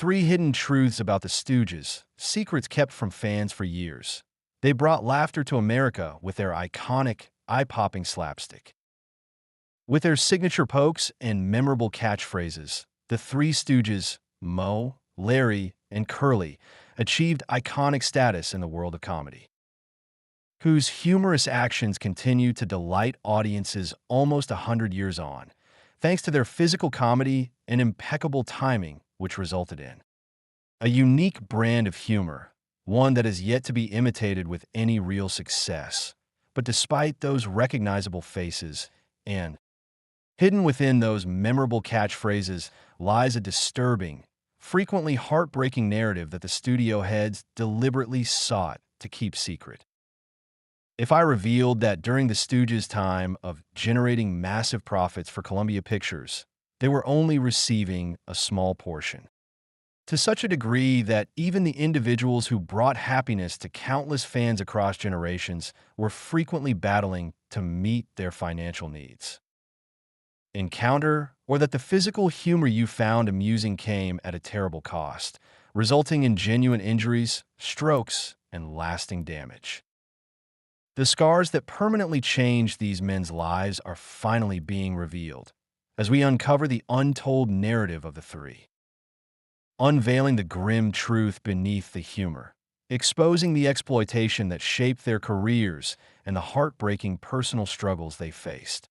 Three hidden truths about the Stooges, secrets kept from fans for years. They brought laughter to America with their iconic, eye-popping slapstick. With their signature pokes and memorable catchphrases, the Three Stooges, Moe, Larry, and Curly, achieved iconic status in the world of comedy, whose humorous actions continue to delight audiences almost 100 years on, thanks to their physical comedy and impeccable timing, which resulted in a unique brand of humor, one that is yet to be imitated with any real success. But despite those recognizable faces, and hidden within those memorable catchphrases lies a disturbing, frequently heartbreaking narrative that the studio heads deliberately sought to keep secret. If I revealed that during the Stooges' time of generating massive profits for Columbia Pictures, they were only receiving a small portion, to such a degree that even the individuals who brought happiness to countless fans across generations were frequently battling to meet their financial needs. Encounter, or that the physical humor you found amusing came at a terrible cost, resulting in genuine injuries, strokes, and lasting damage. The scars that permanently changed these men's lives are finally being revealed, as we uncover the untold narrative of the three, unveiling the grim truth beneath the humor, exposing the exploitation that shaped their careers and the heartbreaking personal struggles they faced,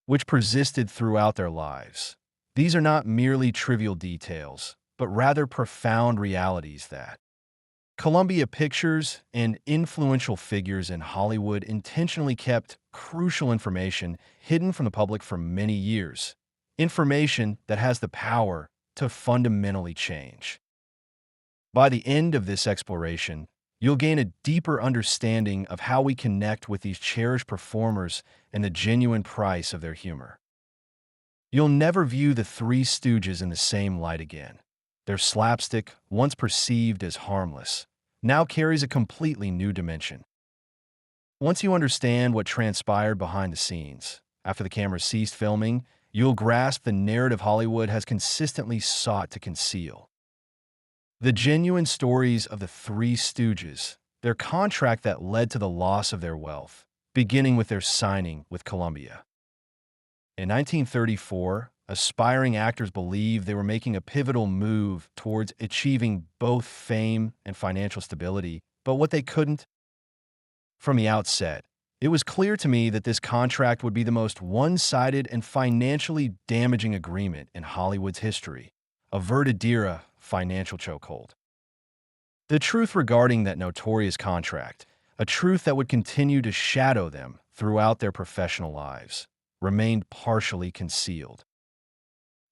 which persisted throughout their lives. These are not merely trivial details, but rather profound realities that Columbia Pictures and influential figures in Hollywood intentionally kept crucial information hidden from the public for many years, information that has the power to fundamentally change. By the end of this exploration, you'll gain a deeper understanding of how we connect with these cherished performers and the genuine price of their humor. You'll never view the Three Stooges in the same light again. Their slapstick, once perceived as harmless, now carries a completely new dimension. Once you understand what transpired behind the scenes, after the camera ceased filming, you'll grasp the narrative Hollywood has consistently sought to conceal. The genuine stories of the Three Stooges, their contract that led to the loss of their wealth, beginning with their signing with Columbia. In 1934, aspiring actors believed they were making a pivotal move towards achieving both fame and financial stability, but what they couldn't. From the outset, it was clear to me that this contract would be the most one-sided and financially damaging agreement in Hollywood's history, a vertedera financial chokehold. The truth regarding that notorious contract, a truth that would continue to shadow them throughout their professional lives, remained partially concealed.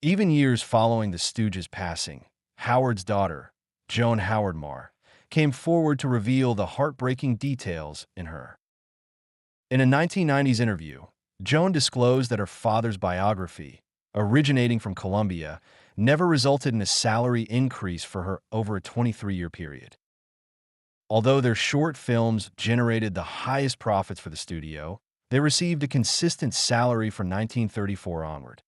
Even years following the Stooges' passing, Howard's daughter, Joan Howard Marr, came forward to reveal the heartbreaking details in her. In a 1990s interview, Joan disclosed that her father's biography, originating from Columbia, never resulted in a salary increase for her over a 23-year period. Although their short films generated the highest profits for the studio, they received a consistent salary from 1934 onward.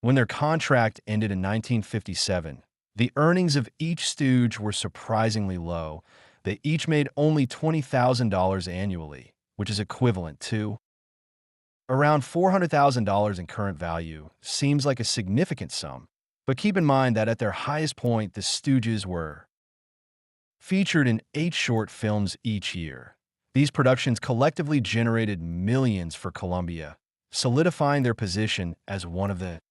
When their contract ended in 1957, the earnings of each Stooge were surprisingly low. They each made only $20,000 annually, which is equivalent to around $400,000 in current value. Seems like a significant sum, but keep in mind that at their highest point, the Stooges were featured in 8 short films each year. These productions collectively generated millions for Columbia, solidifying their position as one of the.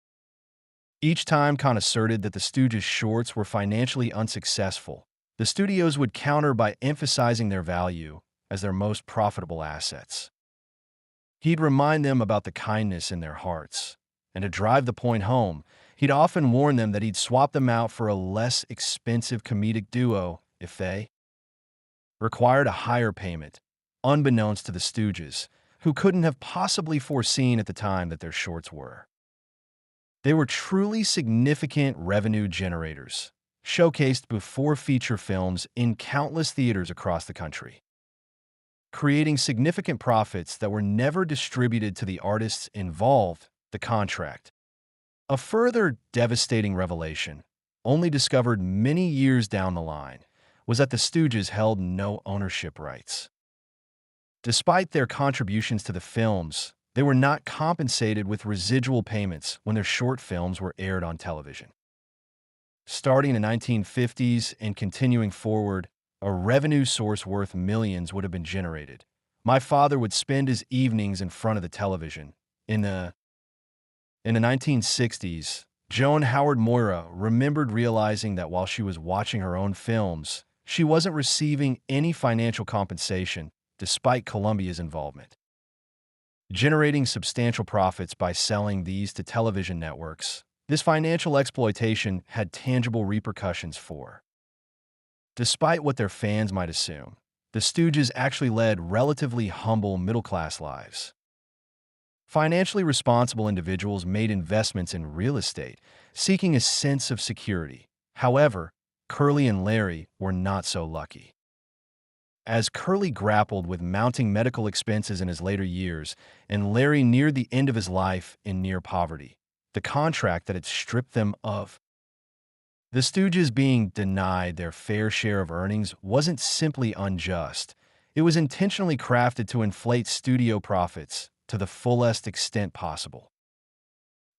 Each time Khan asserted that the Stooges' shorts were financially unsuccessful, the studios would counter by emphasizing their value as their most profitable assets. He'd remind them about the kindness in their hearts, and to drive the point home, he'd often warn them that he'd swap them out for a less expensive comedic duo if they required a higher payment, unbeknownst to the Stooges, who couldn't have possibly foreseen at the time that their shorts were. They were truly significant revenue generators, showcased before feature films in countless theaters across the country, creating significant profits that were never distributed to the artists involved. The contract. A further devastating revelation. only discovered many years down the line, was that the Stooges held no ownership rights. Despite their contributions to the films, they were not compensated with residual payments when their short films were aired on television. Starting in the 1950s and continuing forward, a revenue source worth millions would have been generated. My father would spend his evenings in front of the television. In the 1960s, Joan Howard Moira remembered realizing that while she was watching her own films, she wasn't receiving any financial compensation despite Columbia's involvement. Generating substantial profits by selling these to television networks, this financial exploitation had tangible repercussions for. Despite what their fans might assume, the Stooges actually led relatively humble middle-class lives. Financially responsible individuals made investments in real estate, seeking a sense of security. However, Curly and Larry were not so lucky. As Curly grappled with mounting medical expenses in his later years, and Larry neared the end of his life in near poverty, the contract that had stripped them of the Stooges being denied their fair share of earnings wasn't simply unjust. It was intentionally crafted to inflate studio profits to the fullest extent possible.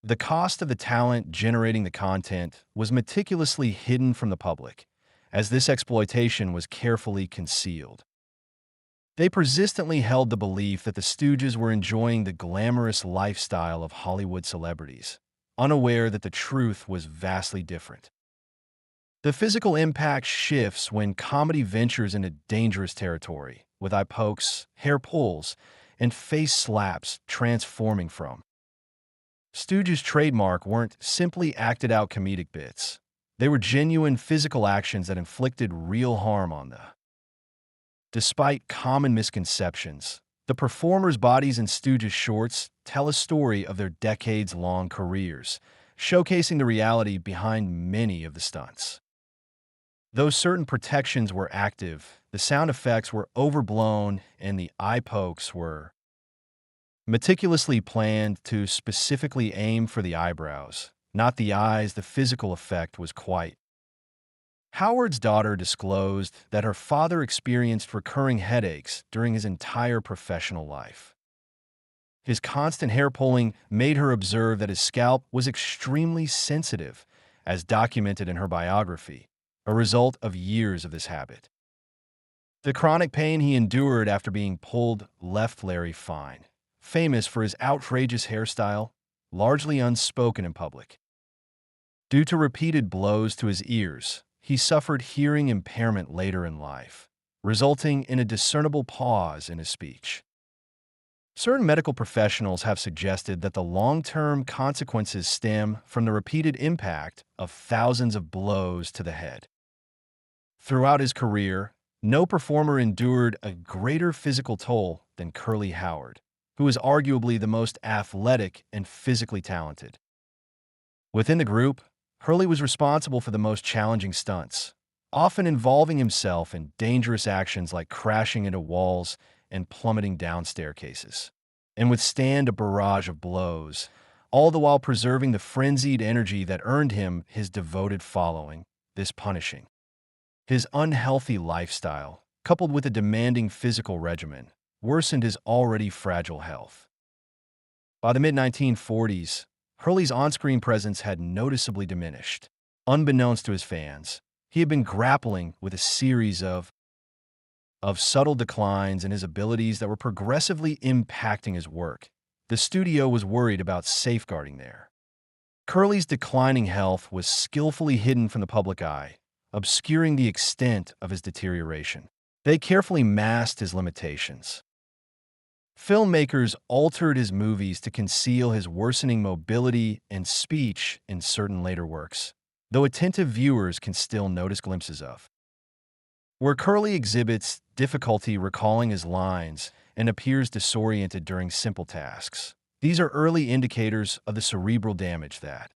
The cost of the talent generating the content was meticulously hidden from the public, as this exploitation was carefully concealed. They persistently held the belief that the Stooges were enjoying the glamorous lifestyle of Hollywood celebrities, unaware that the truth was vastly different. The physical impact shifts when comedy ventures into dangerous territory, with eye pokes, hair pulls, and face slaps transforming from. Stooges' trademark weren't simply acted-out comedic bits. They were genuine physical actions that inflicted real harm on the. Despite common misconceptions, the performers' bodies in Stooges shorts tell a story of their decades-long careers, showcasing the reality behind many of the stunts. Though certain protections were active, the sound effects were overblown and the eye pokes were meticulously planned to specifically aim for the eyebrows, not the eyes. The physical effect was quite. Howard's daughter disclosed that her father experienced recurring headaches during his entire professional life. His constant hair pulling made her observe that his scalp was extremely sensitive, as documented in her biography, a result of years of this habit. The chronic pain he endured after being pulled left Larry Fine, famous for his outrageous hairstyle, largely unspoken in public. Due to repeated blows to his ears, he suffered hearing impairment later in life, resulting in a discernible pause in his speech. Certain medical professionals have suggested that the long-term consequences stem from the repeated impact of thousands of blows to the head. Throughout his career, no performer endured a greater physical toll than Curly Howard, who is arguably the most athletic and physically talented. Within the group, Curly was responsible for the most challenging stunts, often involving himself in dangerous actions like crashing into walls and plummeting down staircases, and withstand a barrage of blows, all the while preserving the frenzied energy that earned him his devoted following. This punishing. His unhealthy lifestyle, coupled with a demanding physical regimen, worsened his already fragile health. By the mid-1940s, Hurley's on-screen presence had noticeably diminished. Unbeknownst to his fans, he had been grappling with a series of subtle declines in his abilities that were progressively impacting his work. The studio was worried about safeguarding there. Curly's declining health was skillfully hidden from the public eye, obscuring the extent of his deterioration. They carefully masked his limitations. Filmmakers altered his movies to conceal his worsening mobility and speech in certain later works, though attentive viewers can still notice glimpses of. Where Curly exhibits difficulty recalling his lines and appears disoriented during simple tasks, these are early indicators of the cerebral damage that.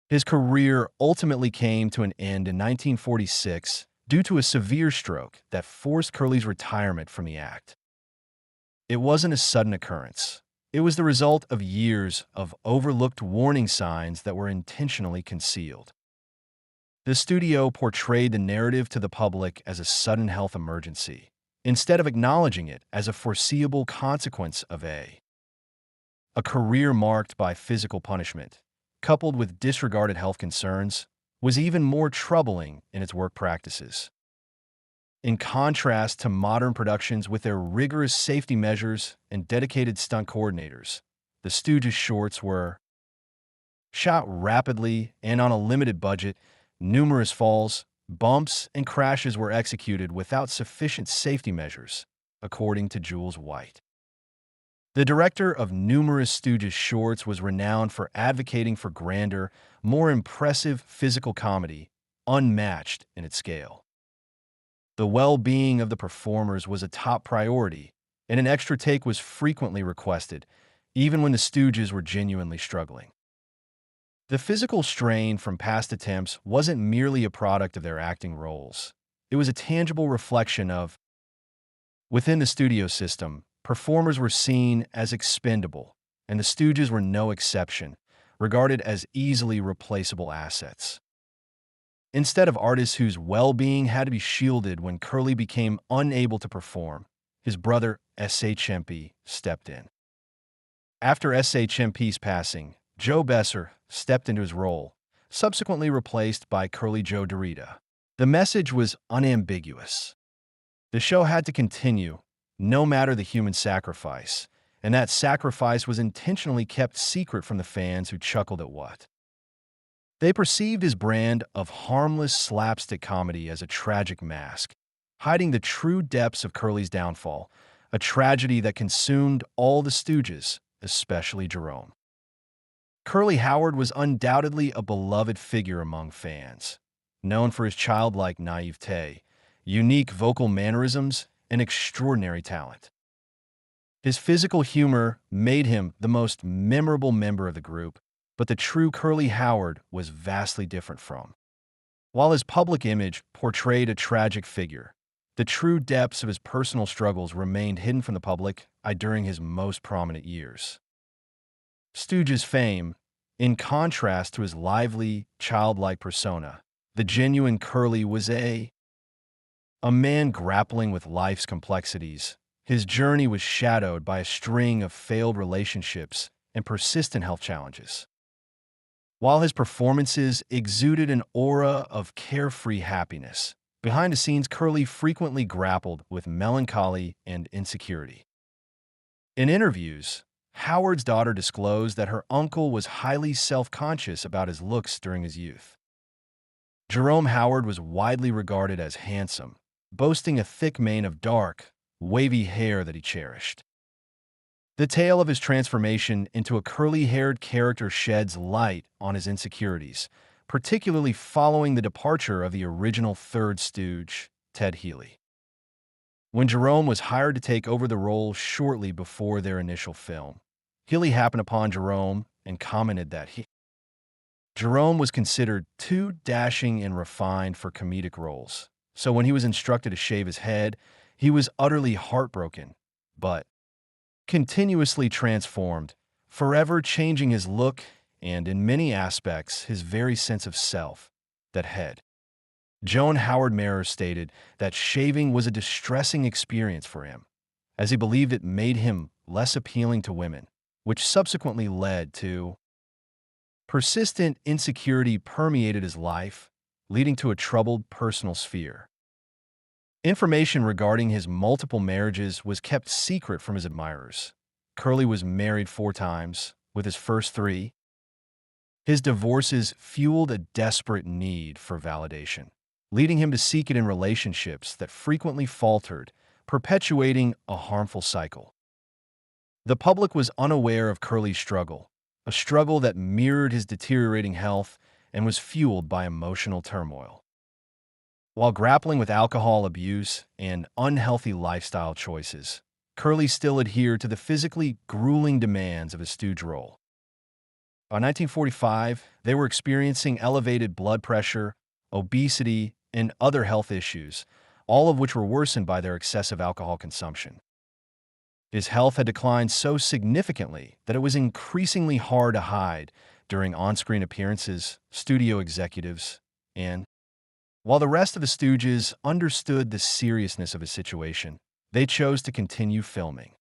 His career ultimately came to an end in 1946 due to a severe stroke that forced Curly's retirement from the act. It wasn't a sudden occurrence. It was the result of years of overlooked warning signs that were intentionally concealed. The studio portrayed the narrative to the public as a sudden health emergency, instead of acknowledging it as a foreseeable consequence of a career marked by physical punishment, coupled with disregarded health concerns, was even more troubling in its work practices. In contrast to modern productions with their rigorous safety measures and dedicated stunt coordinators, the Stooges shorts were shot rapidly and on a limited budget. Numerous falls, bumps, and crashes were executed without sufficient safety measures, according to Jules White. The director of numerous Stooges shorts was renowned for advocating for grander, more impressive physical comedy, unmatched in its scale. The well-being of the performers was a top priority, and an extra take was frequently requested, even when the Stooges were genuinely struggling. The physical strain from past attempts wasn't merely a product of their acting roles. It was a tangible reflection of, within the studio system, performers were seen as expendable, and the Stooges were no exception, regarded as easily replaceable assets. Instead of artists whose well-being had to be shielded when Curly became unable to perform, his brother S.H.M.P. stepped in. After S.H.M.P.'s passing, Joe Besser stepped into his role, subsequently replaced by Curly Joe Dorita. The message was unambiguous. The show had to continue, no matter the human sacrifice, and that sacrifice was intentionally kept secret from the fans who chuckled at what they perceived his brand of harmless slapstick comedy as a tragic mask, hiding the true depths of Curly's downfall, a tragedy that consumed all the Stooges, especially Jerome. Curly Howard was undoubtedly a beloved figure among fans, known for his childlike naivete, unique vocal mannerisms, and extraordinary talent. His physical humor made him the most memorable member of the group, but the true Curly Howard was vastly different from. While his public image portrayed a tragic figure, the true depths of his personal struggles remained hidden from the public during his most prominent years. Stooges' fame, in contrast to his lively, childlike persona, the genuine Curly was a man grappling with life's complexities. His journey was shadowed by a string of failed relationships and persistent health challenges. While his performances exuded an aura of carefree happiness, behind the scenes Curly frequently grappled with melancholy and insecurity. In interviews, Howard's daughter disclosed that her uncle was highly self-conscious about his looks during his youth. Jerome Howard was widely regarded as handsome, boasting a thick mane of dark, wavy hair that he cherished. The tale of his transformation into a curly-haired character sheds light on his insecurities, particularly following the departure of the original third Stooge, Ted Healy. When Jerome was hired to take over the role shortly before their initial film, Healy happened upon Jerome and commented that Jerome was considered too dashing and refined for comedic roles, so when he was instructed to shave his head, he was utterly heartbroken, but continuously transformed, forever changing his look and, in many aspects, his very sense of self, that head. Joan Howard Marer stated that shaving was a distressing experience for him, as he believed it made him less appealing to women, which subsequently led to persistent insecurity permeated his life, leading to a troubled personal sphere. Information regarding his multiple marriages was kept secret from his admirers. Curly was married 4 times, with his first 3. His divorces fueled a desperate need for validation, leading him to seek it in relationships that frequently faltered, perpetuating a harmful cycle. The public was unaware of Curly's struggle, a struggle that mirrored his deteriorating health and was fueled by emotional turmoil. While grappling with alcohol abuse and unhealthy lifestyle choices, Curly still adhered to the physically grueling demands of his Stooge role. By 1945, they were experiencing elevated blood pressure, obesity, and other health issues, all of which were worsened by their excessive alcohol consumption. His health had declined so significantly that it was increasingly hard to hide during on-screen appearances, studio executives, and While the rest of the Stooges understood the seriousness of his situation, they chose to continue filming.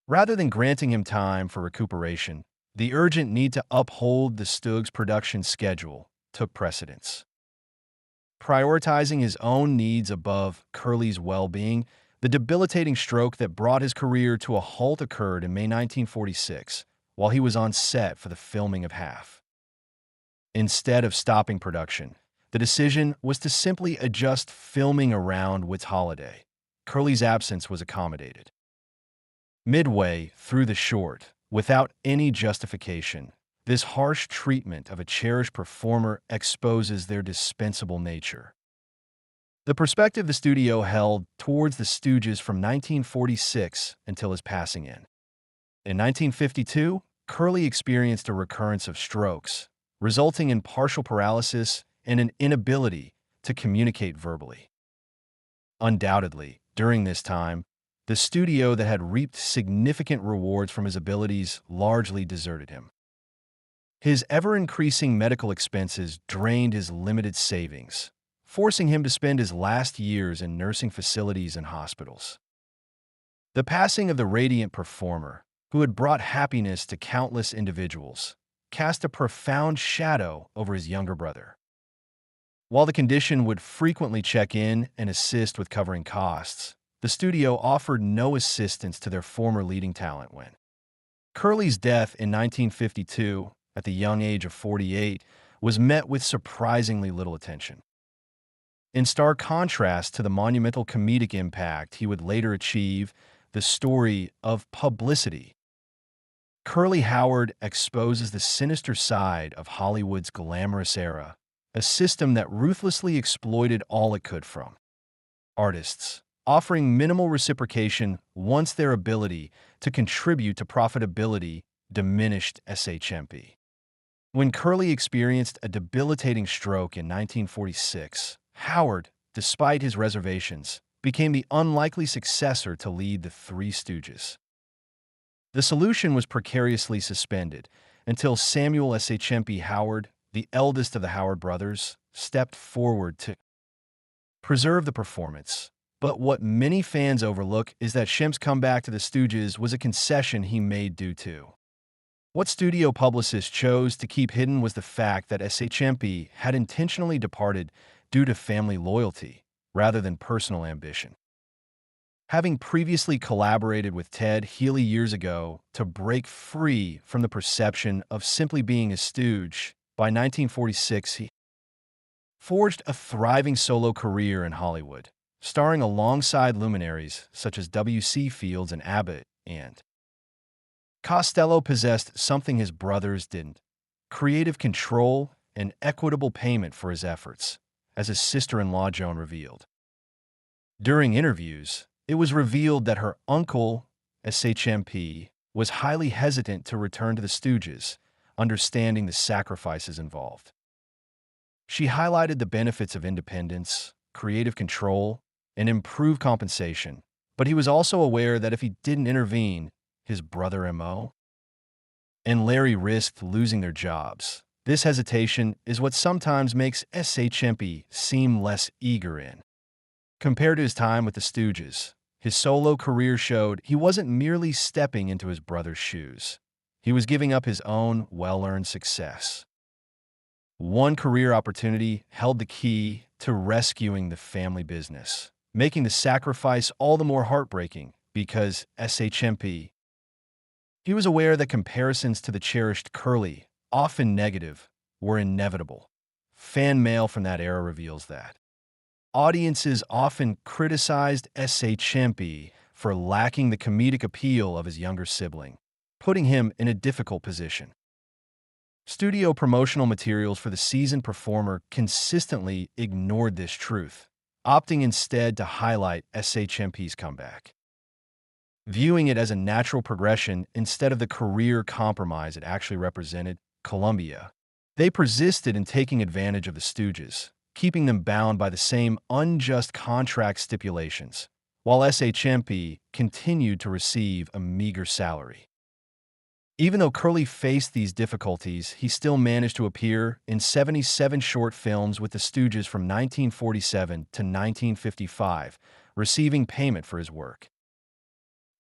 Rather than granting him time for recuperation, the urgent need to uphold the Stooges' production schedule took precedence. Prioritizing his own needs above Curly's well-being, the debilitating stroke that brought his career to a halt occurred in May 1946, while he was on set for the filming of Half. Instead of stopping production, the decision was to simply adjust filming around Whit's holiday. Curly's absence was accommodated. Midway through the short, without any justification, this harsh treatment of a cherished performer exposes their dispensable nature. The perspective the studio held towards the Stooges from 1946 until his passing in 1952, Curly experienced a recurrence of strokes, resulting in partial paralysis and an inability to communicate verbally. Undoubtedly, during this time, the studio that had reaped significant rewards from his abilities largely deserted him. His ever-increasing medical expenses drained his limited savings, forcing him to spend his last years in nursing facilities and hospitals. The passing of the radiant performer, who had brought happiness to countless individuals, cast a profound shadow over his younger brother. While the condition would frequently check in and assist with covering costs, the studio offered no assistance to their former leading talent when Curly's death in 1952, at the young age of 48, was met with surprisingly little attention. In stark contrast to the monumental comedic impact he would later achieve, the story of Publicity, Curly Howard exposes the sinister side of Hollywood's glamorous era, a system that ruthlessly exploited all it could from artists, offering minimal reciprocation once their ability to contribute to profitability diminished SHMP. When Curly experienced a debilitating stroke in 1946, Howard, despite his reservations, became the unlikely successor to lead the Three Stooges. The solution was precariously suspended until Samuel SHMP Howard, the eldest of the Howard brothers, stepped forward to preserve the performance. But what many fans overlook is that Shemp's comeback to the Stooges was a concession he made due to what studio publicists chose to keep hidden was the fact that SHMP had intentionally departed due to family loyalty rather than personal ambition. Having previously collaborated with Ted Healy years ago to break free from the perception of simply being a stooge, by 1946 he forged a thriving solo career in Hollywood, starring alongside luminaries such as W.C. Fields and Abbott, and Costello possessed something his brothers didn't: creative control and equitable payment for his efforts, as his sister-in-law Joan revealed. During interviews, it was revealed that her uncle, SHMP, was highly hesitant to return to the Stooges, understanding the sacrifices involved. She highlighted the benefits of independence, creative control, and improved compensation, but he was also aware that if he didn't intervene, his brother Mo and Larry risked losing their jobs. This hesitation is what sometimes makes SHMP seem less eager in. Compared to his time with the Stooges, his solo career showed he wasn't merely stepping into his brother's shoes. He was giving up his own well-earned success. One career opportunity held the key to rescuing the family business, making the sacrifice all the more heartbreaking because SHMP. He was aware that comparisons to the cherished Curly, often negative, were inevitable. Fan mail from that era reveals that audiences often criticized SHMP for lacking the comedic appeal of his younger sibling, putting him in a difficult position. Studio promotional materials for the seasoned performer consistently ignored this truth, opting instead to highlight SHMP's comeback. Viewing it as a natural progression instead of the career compromise it actually represented, Columbia, they persisted in taking advantage of the Stooges, keeping them bound by the same unjust contract stipulations, while SHMP continued to receive a meager salary. Even though Curly faced these difficulties, he still managed to appear in 77 short films with the Stooges from 1947 to 1955, receiving payment for his work.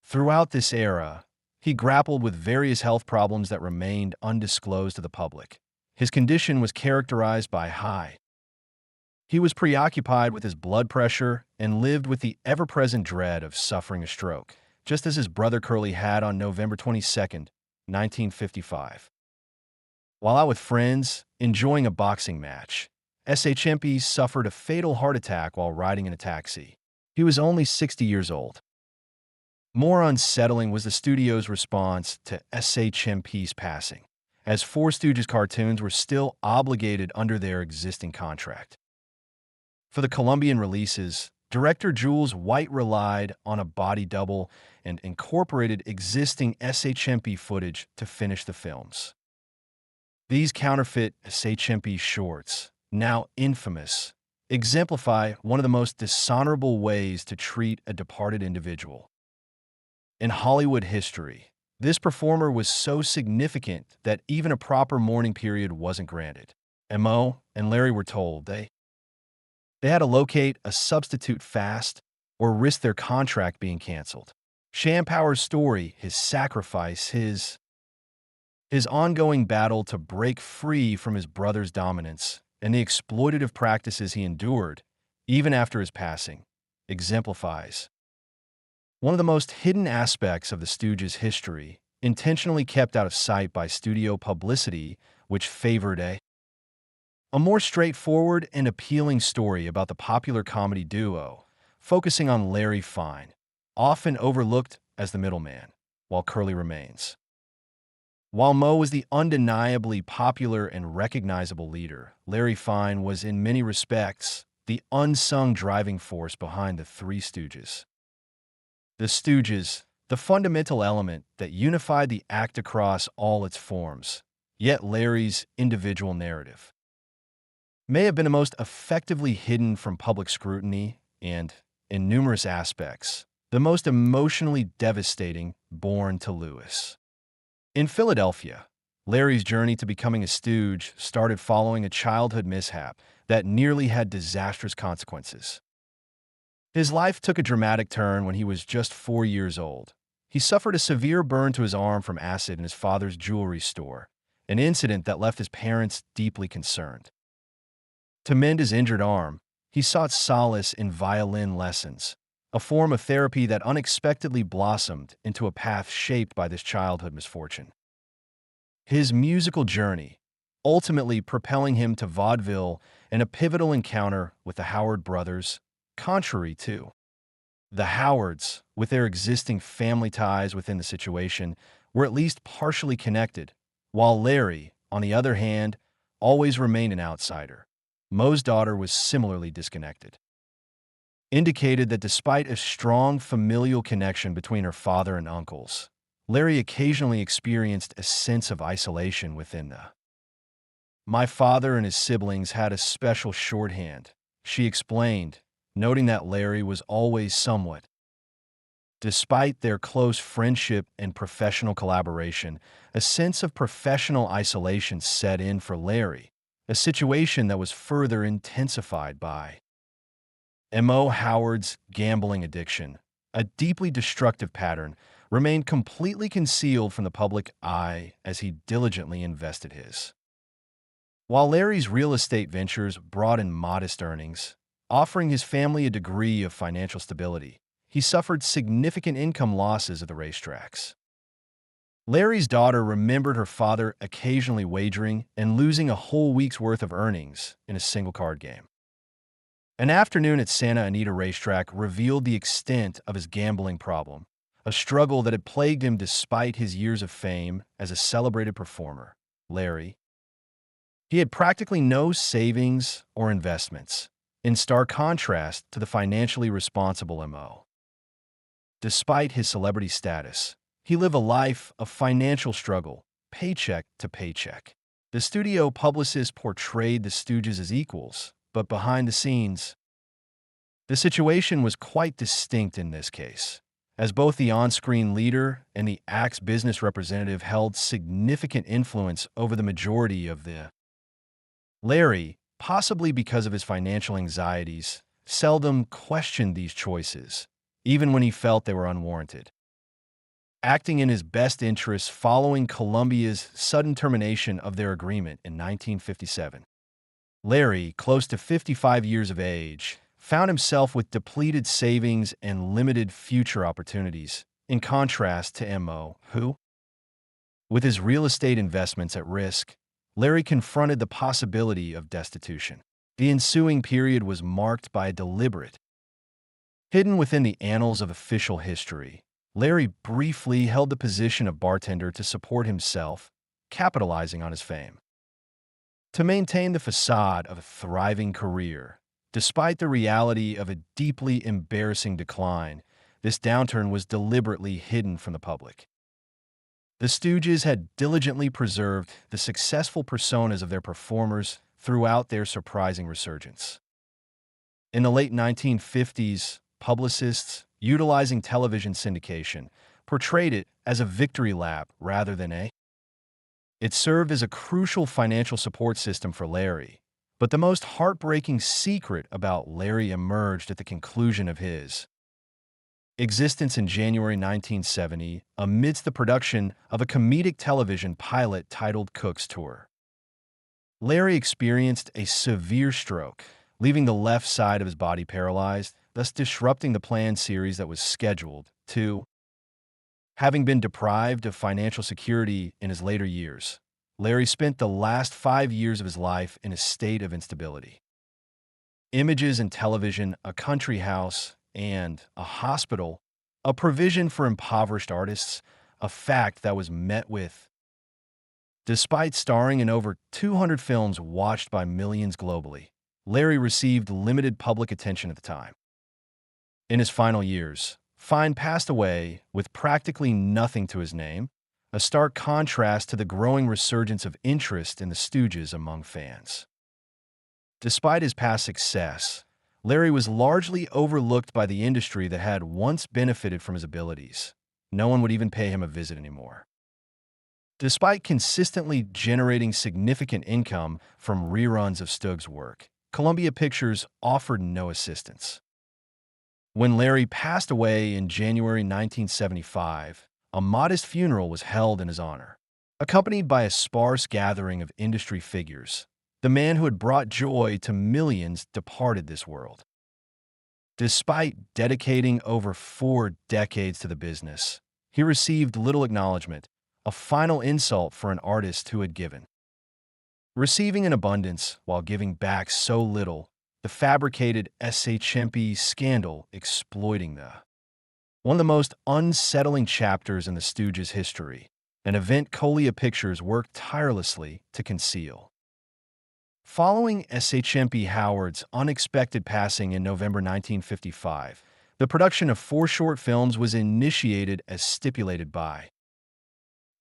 Throughout this era, he grappled with various health problems that remained undisclosed to the public. His condition was characterized by high. He was preoccupied with his blood pressure and lived with the ever-present dread of suffering a stroke, just as his brother Curly had on November 22, 1955. While out with friends, enjoying a boxing match, SHMP suffered a fatal heart attack while riding in a taxi. He was only 60 years old. More unsettling was the studio's response to SHMP's passing, as Four Stooges cartoons were still obligated under their existing contract. For the Colombian releases, director Jules White relied on a body double and incorporated existing SHMP footage to finish the films. These counterfeit SHMP shorts, now infamous, exemplify one of the most dishonorable ways to treat a departed individual. In Hollywood history, this performer was so significant that even a proper mourning period wasn't granted. Mo and Larry were told they had to locate a substitute fast or risk their contract being canceled. Shampower's story, his sacrifice, his ongoing battle to break free from his brother's dominance, and the exploitative practices he endured, even after his passing, exemplifies one of the most hidden aspects of the Stooges' history, intentionally kept out of sight by studio publicity, which favored a more straightforward and appealing story about the popular comedy duo, focusing on Larry Fine, often overlooked as the middleman, while Curly remains. While Mo was the undeniably popular and recognizable leader, Larry Fine was in many respects the unsung driving force behind the Three Stooges. The Stooges, the fundamental element that unified the act across all its forms, yet Larry's individual narrative may have been the most effectively hidden from public scrutiny and, in numerous aspects, the most emotionally devastating born to Lewis. In Philadelphia, Larry's journey to becoming a stooge started following a childhood mishap that nearly had disastrous consequences. His life took a dramatic turn when he was just 4 years old. He suffered a severe burn to his arm from acid in his father's jewelry store, an incident that left his parents deeply concerned. To mend his injured arm, he sought solace in violin lessons, a form of therapy that unexpectedly blossomed into a path shaped by this childhood misfortune. His musical journey, ultimately propelling him to vaudeville and a pivotal encounter with the Howard brothers, contrary to the Howards, with their existing family ties within the situation, were at least partially connected, while Larry, on the other hand, always remained an outsider. Moe's daughter was similarly disconnected. Indicated that despite a strong familial connection between her father and uncles, Larry occasionally experienced a sense of isolation within the. My father and his siblings had a special shorthand, she explained, noting that Larry was always somewhat. Despite their close friendship and professional collaboration, a sense of professional isolation set in for Larry, a situation that was further intensified by Mo Howard's gambling addiction, a deeply destructive pattern, remained completely concealed from the public eye as he diligently invested his. While Larry's real estate ventures brought in modest earnings, offering his family a degree of financial stability, he suffered significant income losses at the racetracks. Larry's daughter remembered her father occasionally wagering and losing a whole week's worth of earnings in a single card game. An afternoon at Santa Anita Racetrack revealed the extent of his gambling problem, a struggle that had plagued him despite his years of fame as a celebrated performer. Larry. He had practically no savings or investments, in stark contrast to the financially responsible Mo. Despite his celebrity status, he lived a life of financial struggle, paycheck to paycheck. The studio publicists portrayed the Stooges as equals, but behind the scenes, the situation was quite distinct in this case. as both the on-screen leader and the act's business representative held significant influence over the majority of the. Larry, possibly because of his financial anxieties, seldom questioned these choices, even when he felt they were unwarranted. Acting in his best interests following Columbia's sudden termination of their agreement in 1957. Larry, close to 55 years of age, found himself with depleted savings and limited future opportunities, in contrast to M.O., who, with his real estate investments at risk, Larry confronted the possibility of destitution. The ensuing period was marked by a deliberate. Hidden within the annals of official history, Larry briefly held the position of bartender to support himself, capitalizing on his fame. To maintain the facade of a thriving career, despite the reality of a deeply embarrassing decline, this downturn was deliberately hidden from the public. The Stooges had diligently preserved the successful personas of their performers throughout their surprising resurgence. In the late 1950s, publicists, utilizing television syndication, portrayed it as a victory lap rather than a. It served as a crucial financial support system for Larry, but the most heartbreaking secret about Larry emerged at the conclusion of his existence in January 1970 amidst the production of a comedic television pilot titled Cook's Tour. Larry experienced a severe stroke, leaving the left side of his body paralyzed, thus disrupting the planned series that was scheduled to. Having been deprived of financial security in his later years, Larry spent the last 5 years of his life in a state of instability. Images in television, a country house, and a hospital, a provision for impoverished artists, a fact that was met with. Despite starring in over 200 films watched by millions globally, Larry received limited public attention at the time. In his final years, Fine passed away with practically nothing to his name, a stark contrast to the growing resurgence of interest in the Stooges among fans. Despite his past success, Larry was largely overlooked by the industry that had once benefited from his abilities. No one would even pay him a visit anymore. Despite consistently generating significant income from reruns of Stooges' work, Columbia Pictures offered no assistance. When Larry passed away in January 1975, a modest funeral was held in his honor, accompanied by a sparse gathering of industry figures. The man who had brought joy to millions departed this world. Despite dedicating over 4 decades to the business, he received little acknowledgement, a final insult for an artist who had given. Receiving in abundance while giving back so little, the fabricated SHMP scandal exploiting the. One of the most unsettling chapters in the Stooges' history, an event Columbia Pictures worked tirelessly to conceal. Following SHMP Howard's unexpected passing in November 1955, the production of 4 short films was initiated as stipulated by.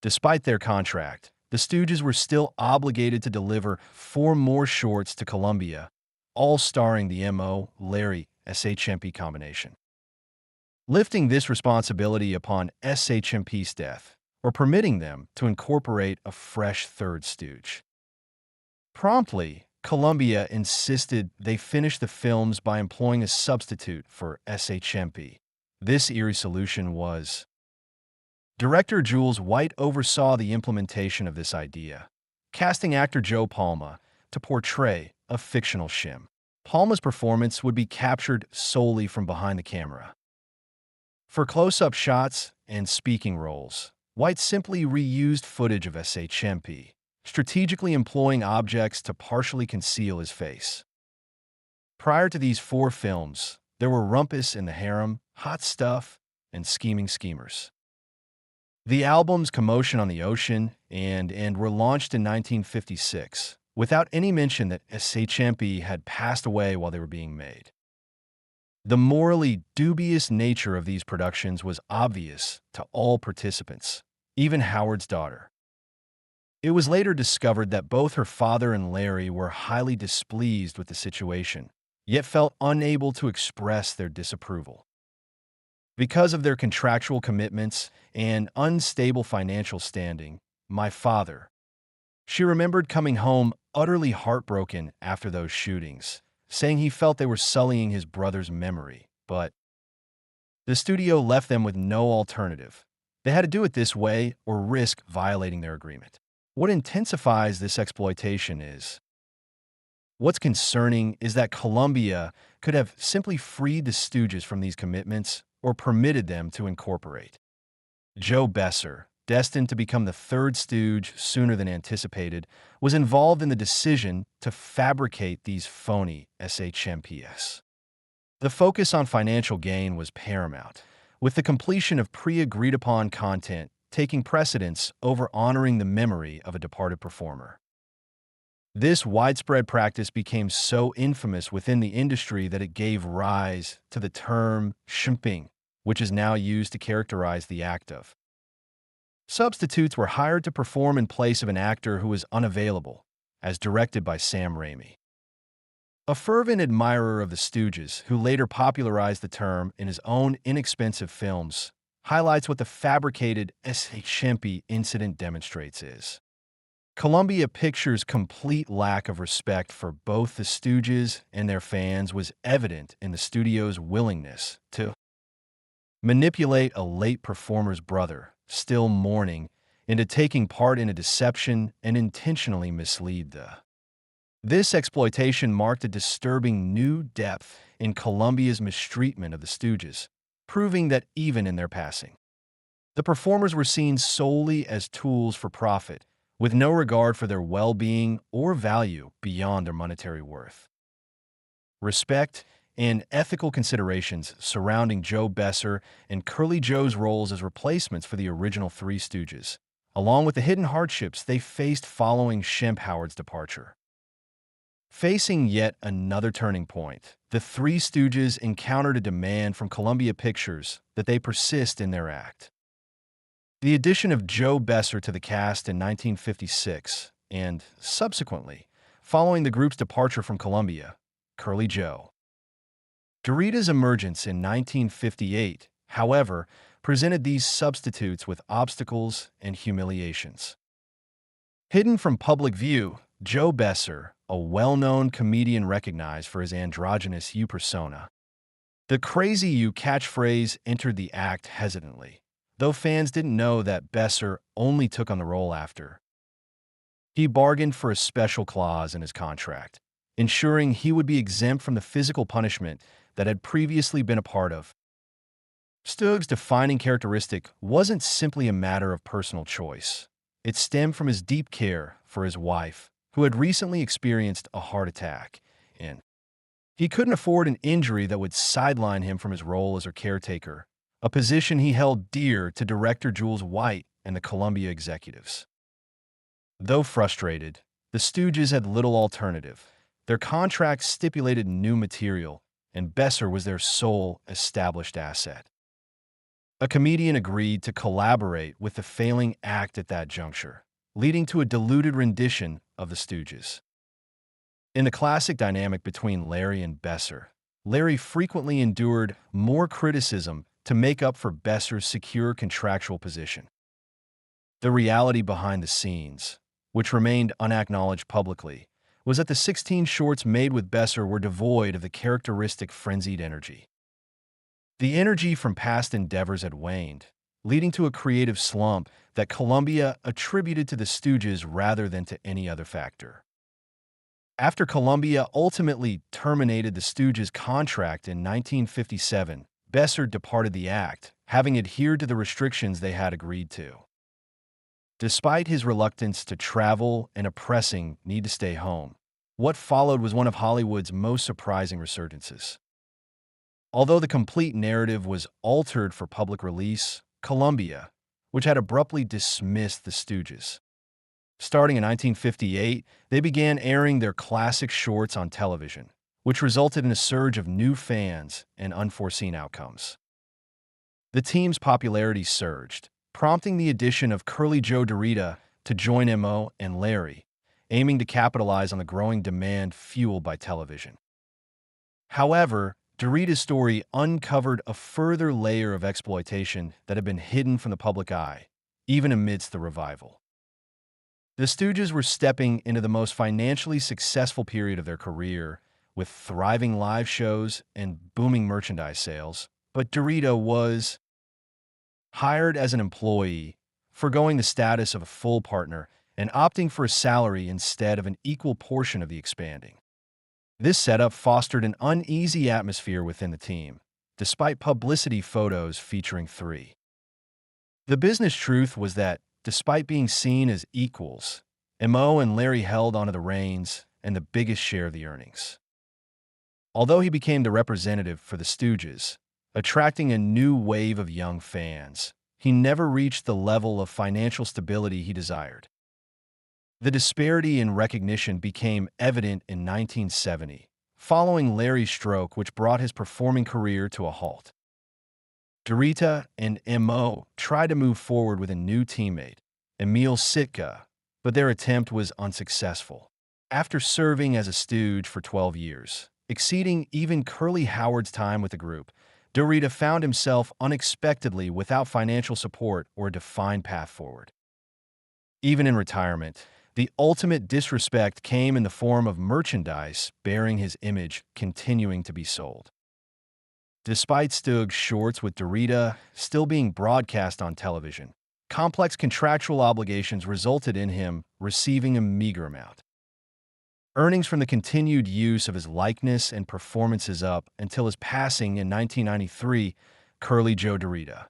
Despite their contract, the Stooges were still obligated to deliver 4 more shorts to Columbia, all starring the M.O. Larry SHMP combination. Lifting this responsibility upon SHMP's death, or permitting them to incorporate a fresh third Stooge. Promptly, Columbia insisted they finish the films by employing a substitute for SHMP. This eerie solution was. Director Jules White oversaw the implementation of this idea, casting actor Joe Palma to portray a fictional Shim. Palma's performance would be captured solely from behind the camera. For close-up shots and speaking roles, White simply reused footage of SHMP, strategically employing objects to partially conceal his face. Prior to these 4 films, there were Rumpus in the Harem, Hot Stuff, and Scheming Schemers. The albums Commotion on the Ocean and were launched in 1956, without any mention that SHMP had passed away while they were being made. The morally dubious nature of these productions was obvious to all participants, even Howard's daughter. It was later discovered that both her father and Larry were highly displeased with the situation, yet felt unable to express their disapproval. Because of their contractual commitments and unstable financial standing, my father, she remembered coming home utterly heartbroken after those shootings, saying he felt they were sullying his brother's memory. But the studio left them with no alternative. They had to do it this way or risk violating their agreement. What intensifies this exploitation is what's concerning is that Columbia could have simply freed the Stooges from these commitments or permitted them to incorporate. Joe Besser, destined to become the third Stooge sooner than anticipated, was involved in the decision to fabricate these phony SHMPs. The focus on financial gain was paramount, with the completion of pre-agreed-upon content taking precedence over honoring the memory of a departed performer. This widespread practice became so infamous within the industry that it gave rise to the term shimping, which is now used to characterize the act of. Substitutes were hired to perform in place of an actor who was unavailable, as directed by Sam Raimi. A fervent admirer of the Stooges, who later popularized the term in his own inexpensive films, highlights what the fabricated SHMP incident demonstrates is Columbia Pictures' complete lack of respect for both the Stooges and their fans was evident in the studio's willingness to manipulate a late performer's brother, still mourning, into taking part in a deception and intentionally mislead the. This exploitation marked a disturbing new depth in Columbia's mistreatment of the Stooges, proving that even in their passing, the performers were seen solely as tools for profit, with no regard for their well-being or value beyond their monetary worth. Respect and ethical considerations surrounding Joe Besser and Curly Joe's roles as replacements for the original Three Stooges, along with the hidden hardships they faced following Shemp Howard's departure. Facing yet another turning point, the Three Stooges encountered a demand from Columbia Pictures that they persist in their act. The addition of Joe Besser to the cast in 1956, and subsequently, following the group's departure from Columbia, Curly Joe. Dorita's emergence in 1958, however, presented these substitutes with obstacles and humiliations. Hidden from public view, Joe Besser, a well-known comedian recognized for his androgynous you persona. The crazy you catchphrase entered the act hesitantly, though fans didn't know that Besser only took on the role after. He bargained for a special clause in his contract, ensuring he would be exempt from the physical punishment that had previously been a part of. Stooge's defining characteristic wasn't simply a matter of personal choice. It stemmed from his deep care for his wife, who had recently experienced a heart attack, and he couldn't afford an injury that would sideline him from his role as her caretaker, a position he held dear to director Jules White and the Columbia executives. Though frustrated, the Stooges had little alternative. Their contract stipulated new material, and Besser was their sole established asset. A comedian agreed to collaborate with the failing act at that juncture, leading to a diluted rendition of the Stooges. In the classic dynamic between Larry and Besser, Larry frequently endured more criticism to make up for Besser's secure contractual position. The reality behind the scenes, which remained unacknowledged publicly, was that the 16 shorts made with Besser were devoid of the characteristic frenzied energy. The energy from past endeavors had waned, leading to a creative slump that Columbia attributed to the Stooges rather than to any other factor. After Columbia ultimately terminated the Stooges' contract in 1957, Besser departed the act, having adhered to the restrictions they had agreed to. Despite his reluctance to travel and a pressing need to stay home, what followed was one of Hollywood's most surprising resurgences. Although the complete narrative was altered for public release, Columbia, which had abruptly dismissed the Stooges. Starting in 1958, they began airing their classic shorts on television, which resulted in a surge of new fans and unforeseen outcomes. The team's popularity surged, prompting the addition of Curly Joe Dorita to join Mo and Larry, aiming to capitalize on the growing demand fueled by television. However, Dorita's story uncovered a further layer of exploitation that had been hidden from the public eye, even amidst the revival. The Stooges were stepping into the most financially successful period of their career, with thriving live shows and booming merchandise sales, but Dorita was hired as an employee, forgoing the status of a full partner and opting for a salary instead of an equal portion of the expanding. This setup fostered an uneasy atmosphere within the team, despite publicity photos featuring three. The business truth was that, despite being seen as equals, Mo and Larry held onto the reins and the biggest share of the earnings. Although he became the representative for the Stooges, attracting a new wave of young fans, he never reached the level of financial stability he desired. The disparity in recognition became evident in 1970, following Larry's stroke, which brought his performing career to a halt. Dorita and Mo tried to move forward with a new teammate, Emil Sitka, but their attempt was unsuccessful. After serving as a stooge for 12 years, exceeding even Curly Howard's time with the group, Dorita found himself unexpectedly without financial support or a defined path forward. Even in retirement, the ultimate disrespect came in the form of merchandise bearing his image continuing to be sold. Despite Stooges' shorts with Dorita still being broadcast on television, complex contractual obligations resulted in him receiving a meager amount. Earnings from the continued use of his likeness and performances up until his passing in 1993, Curly Joe Dorita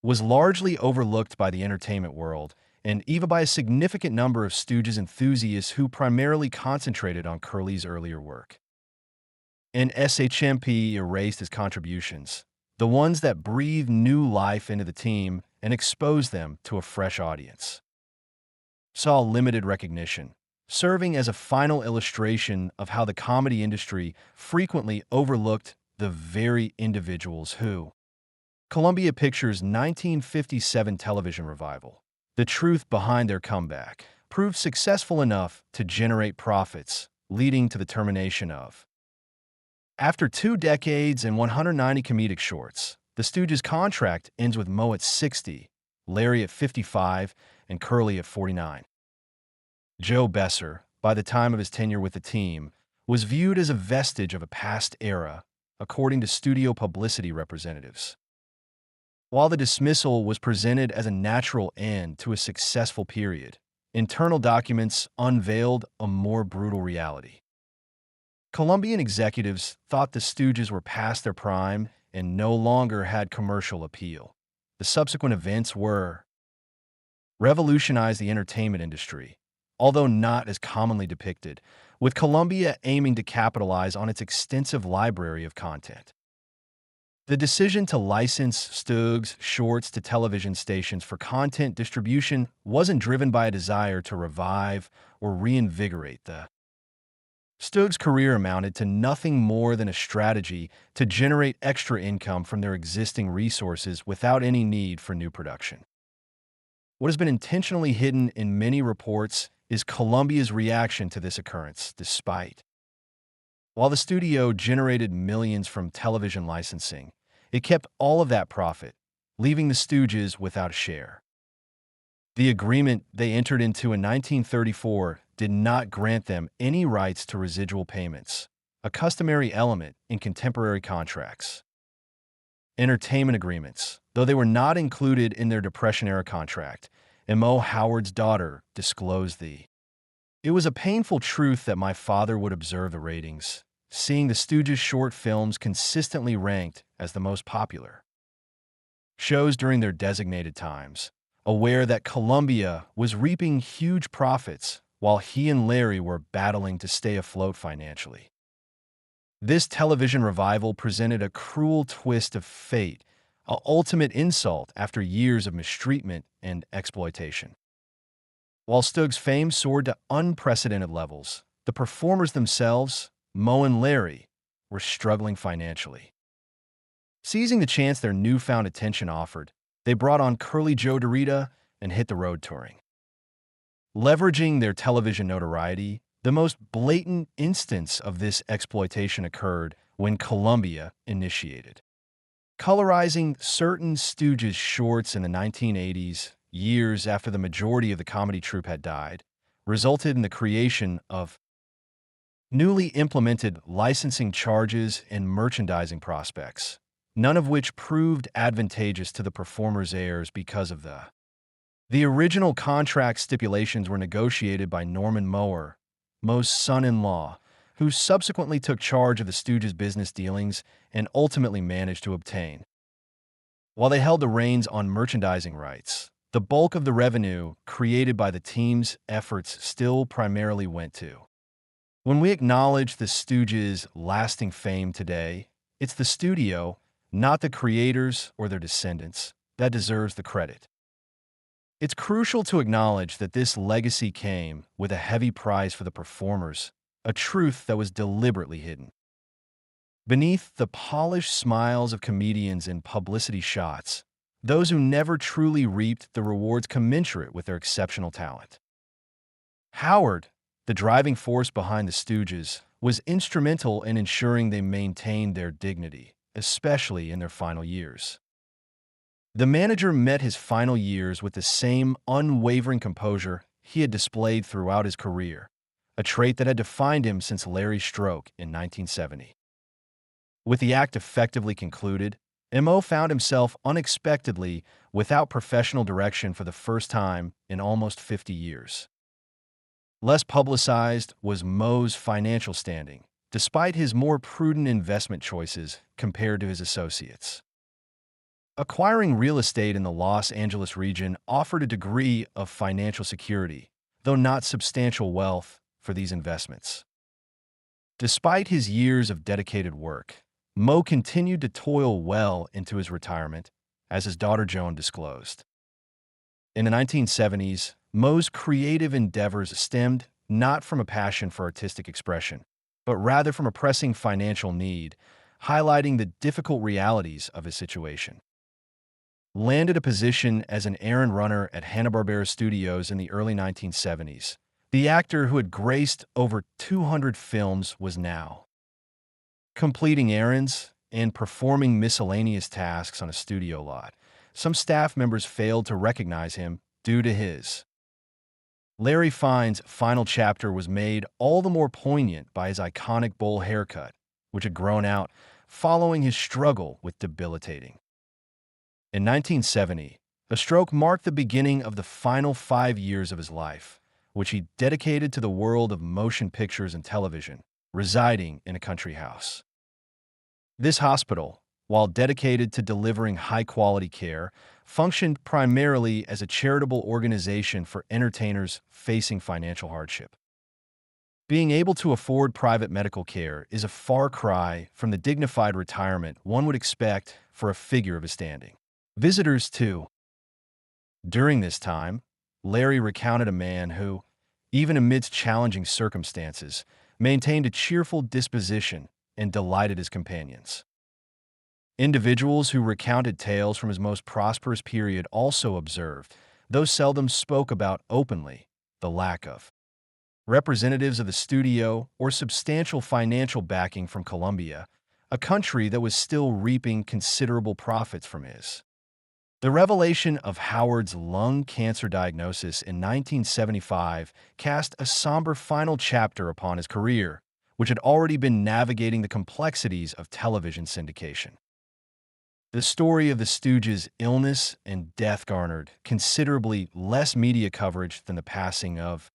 was largely overlooked by the entertainment world and even by a significant number of Stooges enthusiasts who primarily concentrated on Curly's earlier work. And SHMP erased his contributions, the ones that breathed new life into the team and exposed them to a fresh audience. Saw limited recognition, serving as a final illustration of how the comedy industry frequently overlooked the very individuals who. Columbia Pictures' 1957 television revival, the truth behind their comeback, proved successful enough to generate profits, leading to the termination of. After 2 decades and 190 comedic shorts, the Stooges' contract ends with Mo at 60, Larry at 55, and Curly at 49. Joe Besser, by the time of his tenure with the team, was viewed as a vestige of a past era, according to studio publicity representatives. While the dismissal was presented as a natural end to a successful period, internal documents unveiled a more brutal reality. Columbian executives thought the Stooges were past their prime and no longer had commercial appeal. The subsequent events were revolutionized the entertainment industry, although not as commonly depicted, with Columbia aiming to capitalize on its extensive library of content. The decision to license Stooges' shorts to television stations for content distribution wasn't driven by a desire to revive or reinvigorate the Stooges' career amounted to nothing more than a strategy to generate extra income from their existing resources without any need for new production. What has been intentionally hidden in many reports is Columbia's reaction to this occurrence, despite. While the studio generated millions from television licensing, it kept all of that profit, leaving the Stooges without a share. The agreement they entered into in 1934 did not grant them any rights to residual payments, a customary element in contemporary contracts. Entertainment agreements, though they were not included in their Depression-era contract, Mo Howard's daughter disclosed the. It was a painful truth that my father would observe the ratings, seeing the Stooges' short films consistently ranked as the most popular shows during their designated times, aware that Columbia was reaping huge profits while he and Larry were battling to stay afloat financially. This television revival presented a cruel twist of fate, an ultimate insult after years of mistreatment and exploitation. While Stooges' fame soared to unprecedented levels, the performers themselves, Mo and Larry, were struggling financially. Seizing the chance their newfound attention offered, they brought on Curly Joe Dorita and hit the road touring. Leveraging their television notoriety, the most blatant instance of this exploitation occurred when Columbia initiated. Colorizing certain Stooges shorts in the 1980s, years after the majority of the comedy troupe had died, resulted in the creation of newly implemented licensing charges and merchandising prospects, none of which proved advantageous to the performers' heirs because of the original contract stipulations were negotiated by Norman Moore, Moe's son-in-law, who subsequently took charge of the Stooges' business dealings and ultimately managed to obtain. While they held the reins on merchandising rights, the bulk of the revenue created by the team's efforts still primarily went to. When we acknowledge the Stooges' lasting fame today, it's the studio, not the creators or their descendants, that deserves the credit. It's crucial to acknowledge that this legacy came with a heavy price for the performers, a truth that was deliberately hidden. Beneath the polished smiles of comedians and publicity shots, those who never truly reaped the rewards commensurate with their exceptional talent. Howard, the driving force behind the Stooges, was instrumental in ensuring they maintained their dignity, especially in their final years. The manager met his final years with the same unwavering composure he had displayed throughout his career, a trait that had defined him since Larry's stroke in 1970. With the act effectively concluded, M.O. found himself unexpectedly without professional direction for the first time in almost 50 years. Less publicized was Moe's financial standing, despite his more prudent investment choices compared to his associates. Acquiring real estate in the Los Angeles region offered a degree of financial security, though not substantial wealth, for these investments. Despite his years of dedicated work, Moe continued to toil well into his retirement, as his daughter Joan disclosed. In the 1970s, Moe's creative endeavors stemmed not from a passion for artistic expression, but rather from a pressing financial need, highlighting the difficult realities of his situation. Landed a position as an errand runner at Hanna-Barbera Studios in the early 1970s, the actor who had graced over 200 films was now completing errands and performing miscellaneous tasks on a studio lot. Some staff members failed to recognize him due to his. Larry Fine's final chapter was made all the more poignant by his iconic bowl haircut, which had grown out following his struggle with debilitating. In 1970, a stroke marked the beginning of the final 5 years of his life, which he dedicated to the world of motion pictures and television, residing in a country house. This hospital, while dedicated to delivering high-quality care, functioned primarily as a charitable organization for entertainers facing financial hardship. Being able to afford private medical care is a far cry from the dignified retirement one would expect for a figure of his standing. Visitors, too. During this time, Larry recounted a man who, even amidst challenging circumstances, maintained a cheerful disposition and delighted his companions. Individuals who recounted tales from his most prosperous period also observed, though seldom spoke about openly, the lack of representatives of the studio or substantial financial backing from Columbia, a country that was still reaping considerable profits from his. The revelation of Howard's lung cancer diagnosis in 1975 cast a somber final chapter upon his career, which had already been navigating the complexities of television syndication. The story of the Stooges' illness and death garnered considerably less media coverage than the passing of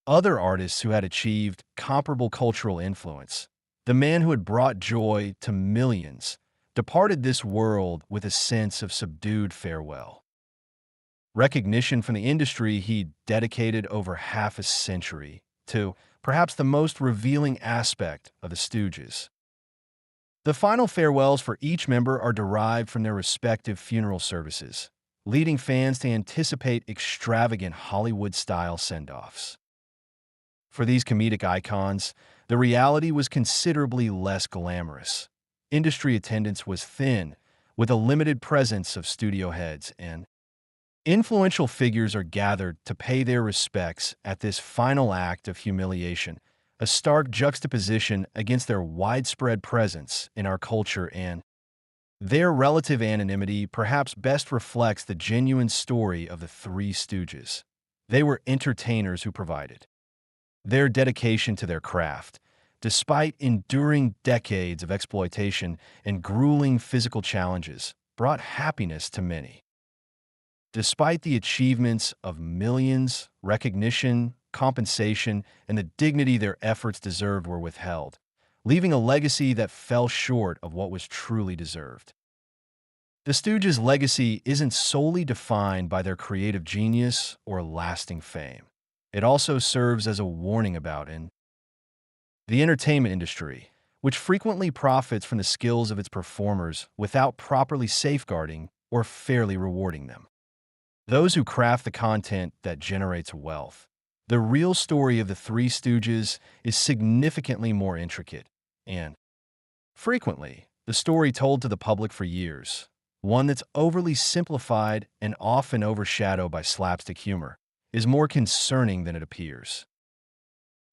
other artists who had achieved comparable cultural influence. The man who had brought joy to millions departed this world with a sense of subdued farewell. Recognition from the industry he dedicated over half a century to perhaps the most revealing aspect of the Stooges. The final farewells for each member are derived from their respective funeral services, leading fans to anticipate extravagant Hollywood-style send-offs. For these comedic icons, the reality was considerably less glamorous. Industry attendance was thin, with a limited presence of studio heads, and influential figures are gathered to pay their respects at this final act of humiliation, a stark juxtaposition against their widespread presence in our culture, and their relative anonymity perhaps best reflects the genuine story of the Three Stooges. They were entertainers who provided. Their dedication to their craft, despite enduring decades of exploitation and grueling physical challenges, brought happiness to many. Despite the achievements of millions, recognition, compensation, and the dignity their efforts deserved were withheld, leaving a legacy that fell short of what was truly deserved. The Stooges' legacy isn't solely defined by their creative genius or lasting fame. It also serves as a warning about the entertainment industry, which frequently profits from the skills of its performers without properly safeguarding or fairly rewarding them. Those who craft the content that generates wealth. The real story of the Three Stooges is significantly more intricate and, frequently, the story told to the public for years, one that's overly simplified and often overshadowed by slapstick humor, is more concerning than it appears.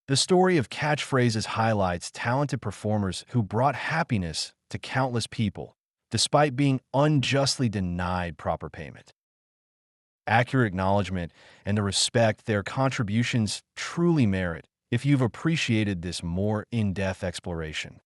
The story of catchphrases highlights talented performers who brought happiness to countless people, despite being unjustly denied proper payment. Accurate acknowledgement and the respect their contributions truly merit if you've appreciated this more in-depth exploration.